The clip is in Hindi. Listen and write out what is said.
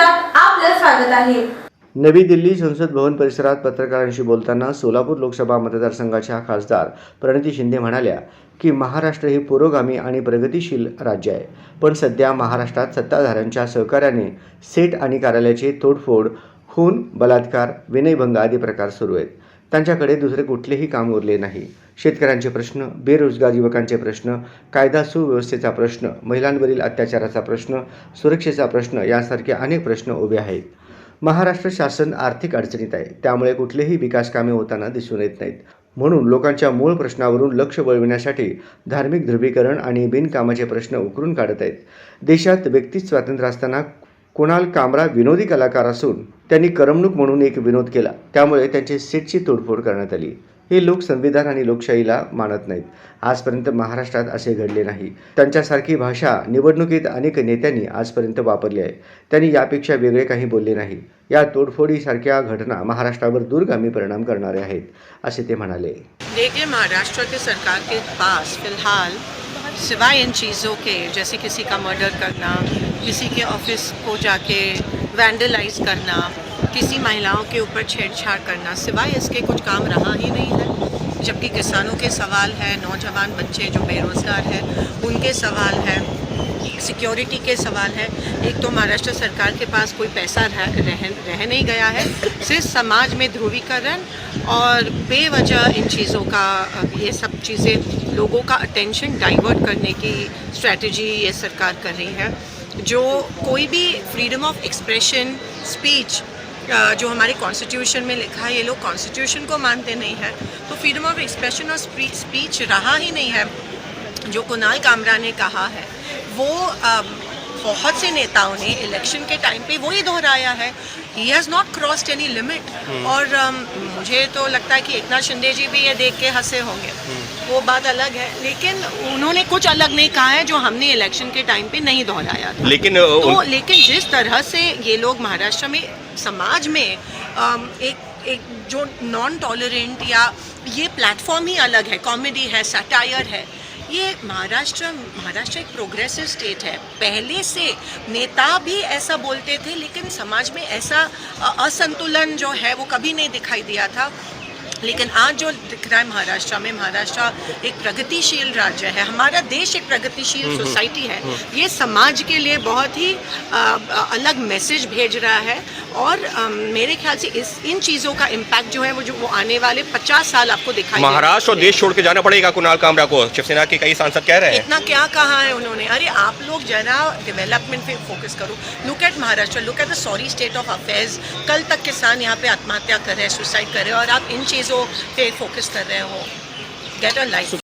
न्यूजात आपलं स्वागत आहे। नवी दिल्ली संसद भवन परिसरात पत्रकारांशी बोलताना सोलापूर लोकसभा मतदारसंघाच्या खासदार प्रणिती शिंदे म्हणाल्या की महाराष्ट्र हे पुरोगामी आणि प्रगतिशील राज्य आहे, पण सध्या महाराष्ट्रात सत्ताधाऱ्यांच्या सहकार्याने सेट आणि कार्यालयाचे तोडफोड, खून, बलात्कार, विनयभंग आदी प्रकार सुरू आहेत। त्यांच्याकडे दुसरे कुठलेही काम उरले नाही। शेतकऱ्यांचे प्रश्न, बेरोजगार युवकांचे प्रश्न, कायदा सुव्यवस्थेचा प्रश्न, महिलांवरील अत्याचाराचा प्रश्न, सुरक्षेचा प्रश्न यासारखे अनेक प्रश्न उभे आहेत। महाराष्ट्र शासन आर्थिक अडचणीत आहे, त्यामुळे कुठलेही विकास कामे होताना दिसून येत नाहीत। म्हणून लोकांच्या मूळ प्रश्नावरून लक्ष वळविण्यासाठी धार्मिक ध्रुवीकरण आणि बिनकामाचे प्रश्न उकरून काढत आहेत। देशात व्यक्ती स्वातंत्र्य असताना कुणाल कामरा विनोदी कलाकार असून त्यांनी करमणूक म्हणून एक विनोद केला, त्यामुळे त्यांची सीटची तोडफोड करण्यात आली। हे लोक संविधान आणि लोकशाहीला मानत नाहीत। आजपर्यंत महाराष्ट्रात असे घडले नाही। त्यांच्यासारखी भाषा निवडणुकीत अनेक नेत्यांनी आजपर्यंत वापरली आहे। त्यांनी यापेक्षा वेगळे काही बोलले नाही। या तोडफोडीसारख्या घटना महाराष्ट्रावर दूरगामी परिणाम करणारे आहेत, असे ते म्हणाले। देखिए, महाराष्ट्र की सरकार के पास फिलहाल सिवाय इन चीज़ों के, जैसे किसी का मर्डर करना, किसी के ऑफिस को जाके वैंडलाइज करना, किसी महिलाओं के ऊपर छेड़छाड़ करना, सिवाय इसके कुछ काम रहा ही नहीं है। जबकि किसानों के सवाल है, नौजवान बच्चे जो बेरोज़गार हैं उनके सवाल है, सिक्योरिटी के सवाल है। एक तो महाराष्ट्र सरकार के पास कोई पैसा रह नहीं गया है। सिर्फ समाज में ध्रुवीकरण और बेवजह इन चीज़ों का, ये सब चीज़ें लोगों का अटेंशन डाइवर्ट करने की स्ट्रैटेजी ये सरकार कर रही है। जो कोई भी फ्रीडम ऑफ एक्सप्रेशन, स्पीच जो हमारे कॉन्स्टिट्यूशन में लिखा है, ये लोग कॉन्स्टिट्यूशन को मानते नहीं हैं, तो फ्रीडम ऑफ एक्सप्रेशन और स्पीच रहा ही नहीं है। जो कुणाल कामरा ने कहा है वो बहुत से नेताओं ने इलेक्शन के टाइम पे वही दोहराया है। He has not crossed any limit. और मुझे तो लगता है कि एकनाथ शिंदे जी भी ये देख के हंसे होंगे, वो बात अलग है, लेकिन उन्होंने कुछ अलग नहीं कहा है जो हमने इलेक्शन के टाइम पे नहीं दोहराया था। लेकिन जिस तरह से ये लोग महाराष्ट्र में समाज में एक जो नॉन टॉलरेंट, या ये प्लेटफॉर्म ही अलग है, कॉमेडी है, सटायर है। ये महाराष्ट्र एक प्रोग्रेसिव स्टेट है। पहले से नेता भी ऐसा बोलते थे, लेकिन समाज में ऐसा असंतुलन जो है वो कभी नहीं दिखाई दिया था। लेकिन आज जो दिख रहा है महाराष्ट्र में, महाराष्ट्र एक प्रगतिशील राज्य है, हमारा देश एक प्रगतिशील सोसाइटी है। ये समाज के लिए बहुत ही अलग मैसेज भेज रहा है। और मेरे ख्याल से इन चीज़ों का इम्पैक्ट जो है वो आने वाले 50 साल आपको दिखाई देगा। महाराष्ट्र और देश छोड़ के जाना पड़ेगा कुणाल कामरा को, शिवसेना के कई सांसद कह रहे हैं। इतना क्या कहा है उन्होंने? अरे आप लोग जरा डेवलपमेंट पे फोकस करो। Look at Maharashtra, look at the sorry state of affairs. कल तक किसान यहाँ पे आत्महत्या कर रहे हैं, सुसाइड कर रहे हैं, और आप इन चीज़ों पे फोकस कर रहे हो। Get a life.